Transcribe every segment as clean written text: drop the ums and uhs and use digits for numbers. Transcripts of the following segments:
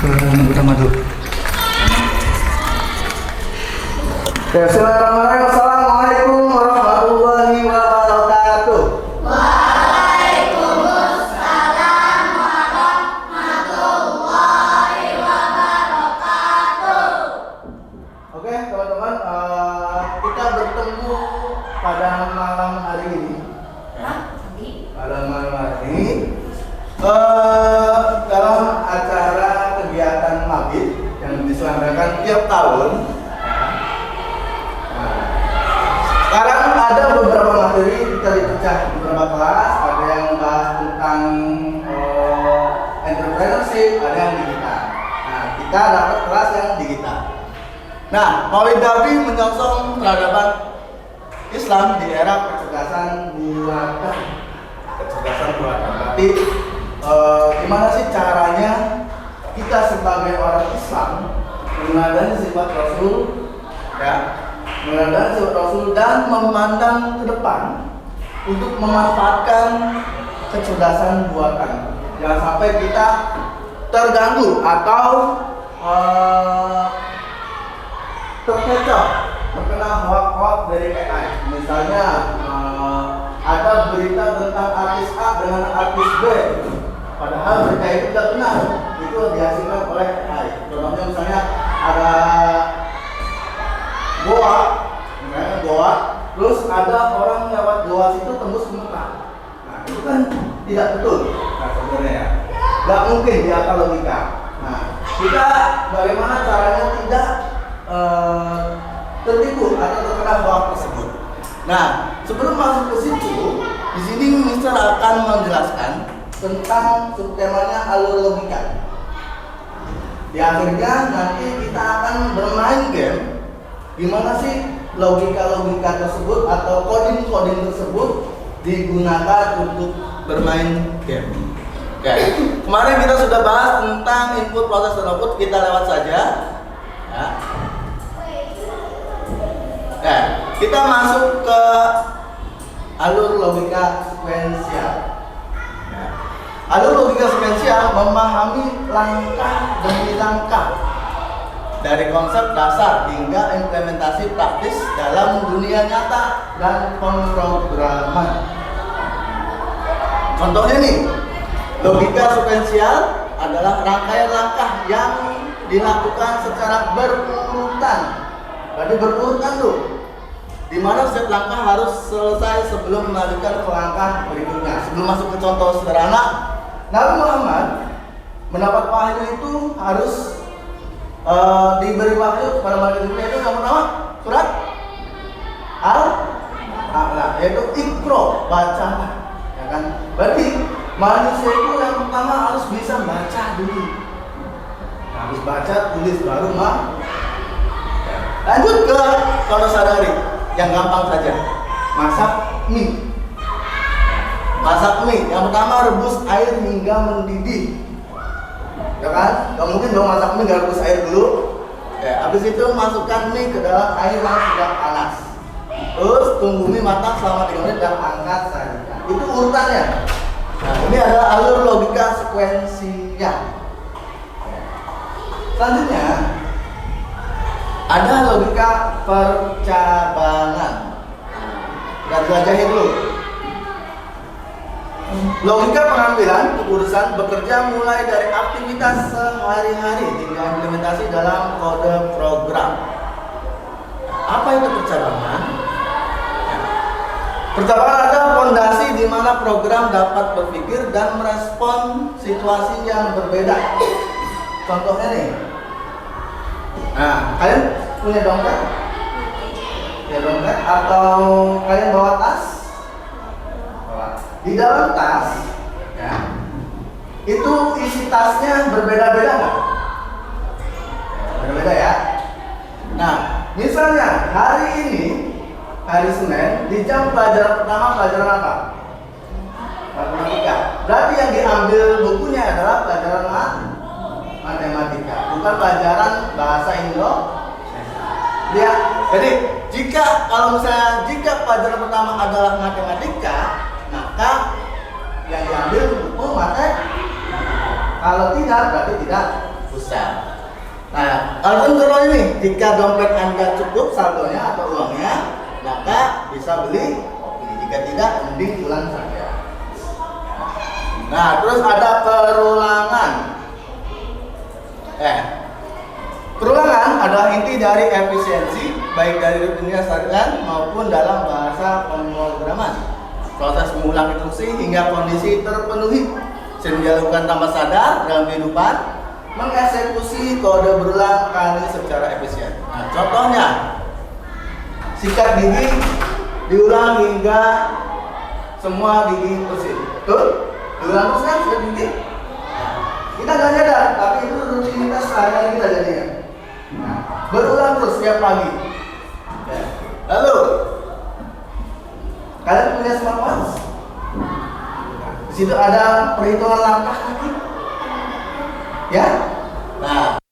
ke utama dulu. Bismillahirrahmanirrahim. Assalamualaikum warahmatullahi wabarakatuh. Waalaikumsalam warahmatullahi wabarakatuh. Oke teman-teman, kita bertemu pada malam hari ini. Pada malam hari ini dalam acara kegiatan mabit yang diselenggarakan tiap tahun. Sekarang ada beberapa materi kita dipecah beberapa kelas, ada yang bahas tentang entrepreneurship, ada yang digital. Nah, kita dapat kelas yang digital. Nah, Maulid Nabi menyongsong peradaban Islam di era kecerdasan buatan. Kecerdasan buatan. Berarti gimana sih caranya kita sebagai orang Islam meneladani sifat Rasul, ya, meneladani sifat Rasul dan memandang ke depan untuk memanfaatkan kecerdasan buatan. Jangan sampai kita terganggu atau terkecoh terkena hoax-hoax dari AI. Misalnya ada berita tentang artis A dengan artis B, padahal berita itu tidak benar, itu dihasilkan oleh AI. Contohnya misalnya ada goa, terus ada orang lewat goa situ tembus ke Mekah. Nah, itu kan tidak betul. Nah, sebenarnya ya, nggak mungkin di akal logika. Nah, kita bagaimana caranya tidak tertipu atau terkena hoax tersebut. Nah, sebelum masuk ke situ, di sini Mister akan menjelaskan tentang subtemanya alur logika. Di akhirnya nanti kita akan bermain game. Gimana sih logika-logika tersebut atau coding-coding tersebut digunakan untuk bermain game. Oke, kemarin kita sudah bahas tentang input, proses, dan output. Kita lewat saja. Ya. Oke, kita masuk ke alur logika sekuensial. Ya. Alur logika sekuensial memahami langkah demi langkah dari konsep dasar hingga implementasi praktis dalam dunia nyata dan pemrograman. Contohnya nih, logika sekuensial adalah rangkaian langkah yang dilakukan secara berurutan. Berarti berurutan tuh, di mana setiap langkah harus selesai sebelum melanjutkan ke langkah berikutnya. Sebelum masuk ke contoh sederhana, Nabi Muhammad mendapat wahyu itu harus diberi wahyu kepada malaikat Jibril, itu yang pertama surat Al-A'la, yaitu Iqra, bacalah, ya kan? Berarti manusia itu yang pertama harus bisa baca dulu, harus baca, tulis, baru lanjut ke contoh sehari-hari yang gampang saja, masak mie. Yang pertama rebus air hingga mendidih. Ya kan? Gak mungkin dong masak mie gak rebus air dulu. Ya, habis itu masukkan mie ke dalam air yang sudah panas. Terus tunggu mie matang selama 3 menit dan angkat sajikan. Itu urutannya. Nah, ini adalah alur logika sekuensial. Selanjutnya ada logika percabangan. Kita jelajahi dulu. Logika pengambilan keputusan bekerja mulai dari aktivitas sehari-hari hingga implementasi dalam kode program. Apa itu percabangan? Percabangan adalah fondasi di mana program dapat berpikir dan merespon situasi yang berbeda. Contohnya nih. Nah, kalian punya dompet? Ya dompet atau kalian bawa tas? Di dalam tas, ya, itu isi tasnya berbeda-beda nggak? Berbeda ya. Nah, misalnya hari ini, hari Senin, di jam pelajaran pertama pelajaran apa? Matematika. Berarti yang diambil bukunya adalah pelajaran matematika, bukan pelajaran bahasa Indonesia. Ya, jadi kalau misalnya pelajaran pertama adalah matematika, maka yang diambil buku matematika. Kalau tidak, berarti tidak usah. Adapun kalau ini, jika dompet Anda cukup saldonya atau uangnya, maka bisa beli kopi. Jika tidak, mending pulang saja. Nah, terus ada perulangan. Perulangan adalah inti dari efisiensi, baik dari dunia syariat maupun dalam bahasa pemrograman. Proses mengulang instruksi hingga kondisi terpenuhi, sehingga dilakukan tanpa sadar dalam kehidupan, mengeksekusi kode berulang kali secara efisien. Nah, contohnya, sikat gigi diulang hingga semua gigi bersih. Betul? Diulang terus kan sikat gigi? Kita nggak nyadar, tapi itu rutinitas sehari-hari kita jadinya. Nah, berulang terus setiap pagi. Lalu, kalian punya smartwatch? Di situ ada perhitungan langkah kaki. Ya? Nah,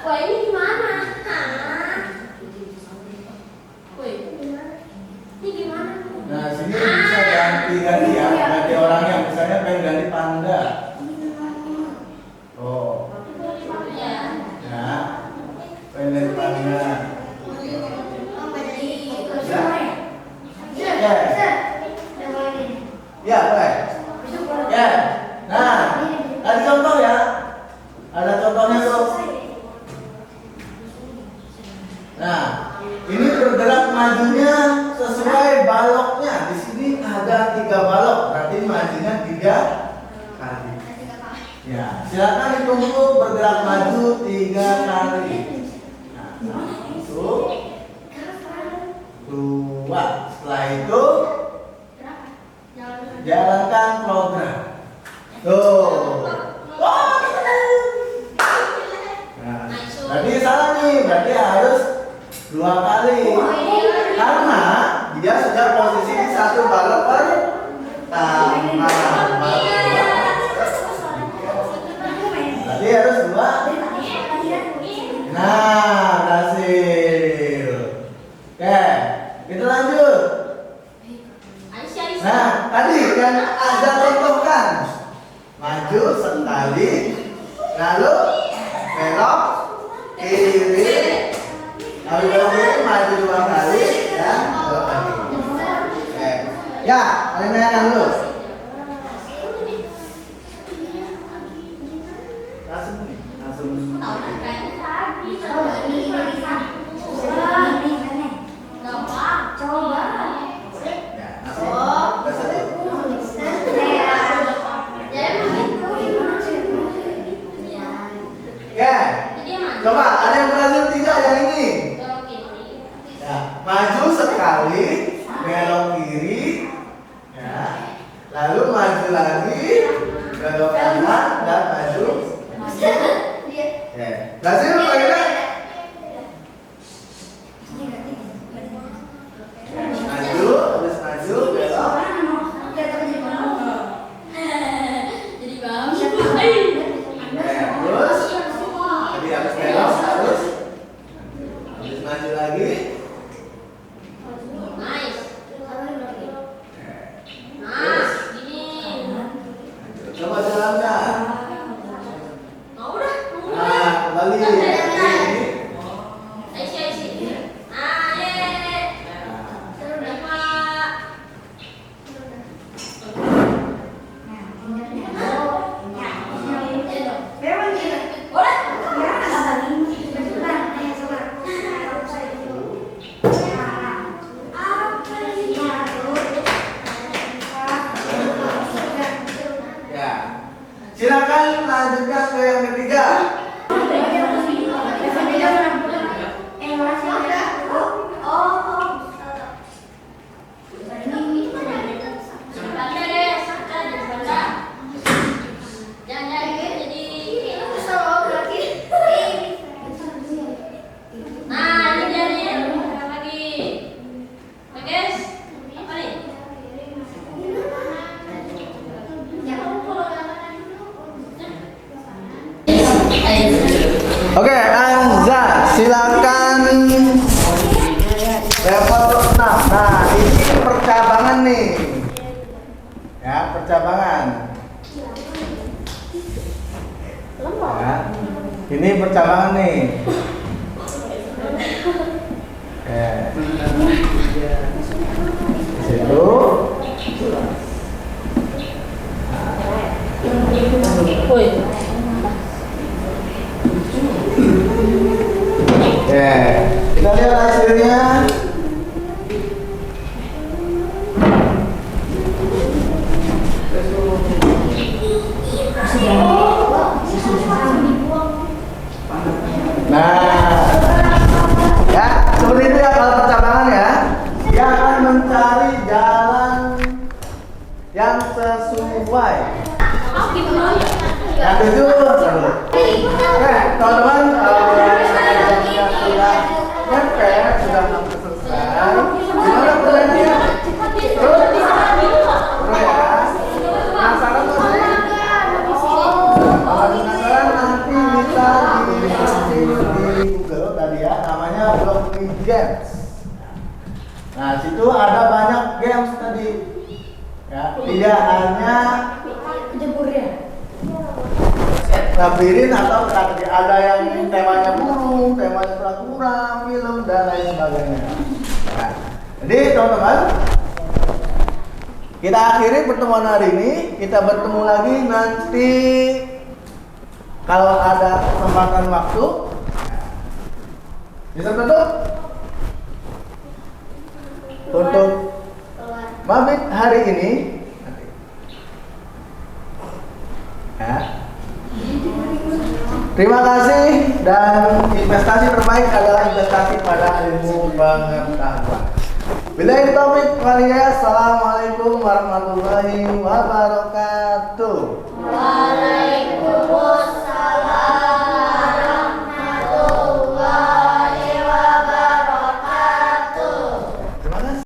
Wah, ini gimana? Wih, ini gimana? Nah, sini bisa ganti ya, ganti orangnya. Misalnya pengen ganti panda. Oh, ya, pengen ganti panda. Ya, boleh. Ya, nah, ada contoh ya. Ada contohnya tuh. Nah, ini bergerak majunya sesuai baloknya. Di sini ada 3 balok, berarti majunya 3 kali. Ya, silakan ditunggu bergerak maju 3 kali. Nah, 1, 2. Setelah itu jalankan program. Tuh. Nah, berarti salah nih, berarti harus 2 kali. Karena dia sudah posisi di 1 balok pertama. Berarti harus 2. Nah, berhasil. Oke, kita lanjut. Nah, tadi kan ada contohkan. Maju sekali, lalu belok kiri. Lalu belok kiri maju 2 kali dan belok lagi. Oke. Ya, kalian tanyakan dulu. Langsung. Ya, coba ada yang berhasil tidak yang ini? Ya, maju sekali, belok kiri, ya, lalu maju lagi, belok kanan dan maju. Ya, berhasil apa kira? Maju, terus maju, belok. Terus tadi habis belok harus maju lagi. Coba jalankan. Nah, kembali. Ya. Silakan lanjutkan ke yang ketiga. Oke, Anza, silakan level 6. Nah, ini percabangan nih. Ya, percabangan. Ya, ini percabangan nih. Oke. Di situ. Oke, kita lihat hasilnya. Nah, ya seperti itu ya kalau percabangan ya. Dia akan mencari jalan yang sesuai. Yang itu, oke teman-teman, sudah nyampe, sudah ada banyak games tadi. Ya, tidak hanya Jebur ya? labirin atau teka-teki, ada yang temanya burung, temanya kura-kura, film dan lain sebagainya. Nah, jadi teman-teman, kita akhiri pertemuan hari ini. Kita bertemu lagi nanti kalau ada kesempatan waktu. Bisa tutup? Tutup mabit hari ini. Ya. Terima kasih, dan investasi terbaik adalah investasi pada ilmu pengetahuan. Billahi taufiq wal hidayah. Assalamualaikum warahmatullahi wabarakatuh.